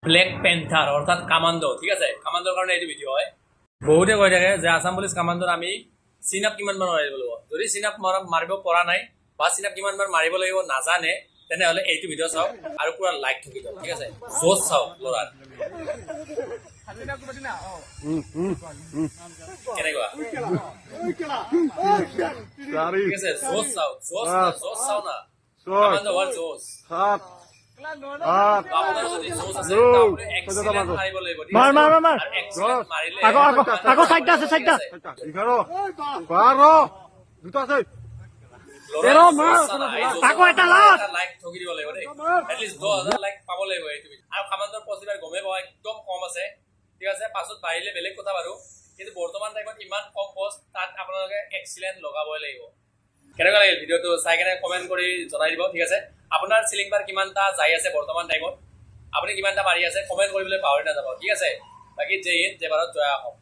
Black panther অৰ্থাৎ commando, ঠিক আছে। কামাণ্ডোৰ কাৰণে এইটো ভিডিঅ' হয়। বহুতে কৈ থাকে যে আছাম পুলিচ কামাণ্ডোত আমি চিন আপ কিমানবাৰ মাৰিব লাগিব। যদি চিন আপ মাৰিব পৰা নাই বা চিন আপ কিমানবাৰ মাৰিব লাগিব নাজানে, তেনেহ'লে এইটো ভিডিঅ' চাওক আৰু পুৰা লাইক ঠকি দিয়ক, ঠিক আছে। জোচ চাওক ল'ৰাৰ কেনেকুৱা, ঠিক আছে। জোচ চাওক, জোচ চাওক না, কামাণ্ডো হোৱাৰ জোচ। আপোনাৰ যদি জোচ আছে আপুনি এক্সিলেন্ট মাৰিব লাগিব, ঠিক আছে। আৰু এক্সিলেন্ট মাৰিলে আকৌ চাইডটা আছে, চাইডটা 11 12 দুটা আছে আকৌ এটা লাভ লাইক ঠকি দিব লাগিব দেই। এটলিষ্ট 10,000 লাইক পাব লাগিব এইটো। আৰু কামাণ্ডোৰ পজিটিভ গমেই পাওঁ একদম কম আছে, ঠিক আছে। পাছত বাঢ়িলে বেলেগ কথা বাৰু, কিন্তু বৰ্তমান টাইমত ইমান কম পষ্ট, তাত আপোনালোকে এক্সিলেন্ট লগাবই লাগিব। কেনেকুৱা লাগিল ভিডিঅ'টো চাই কেনে কমেণ্ট কৰি জনাই দিব, ঠিক আছে। আপোনাৰ চিলিং বাৰ কিমানটা যাই আছে বৰ্তমান টাইমত, আপুনি কিমানটা মাৰি আছে কমেণ্ট কৰিবলৈ পাহৰি নাযাব, ঠিক আছে। বাকী জয় হিন্দ, জয় ভাৰত, জয় অসম।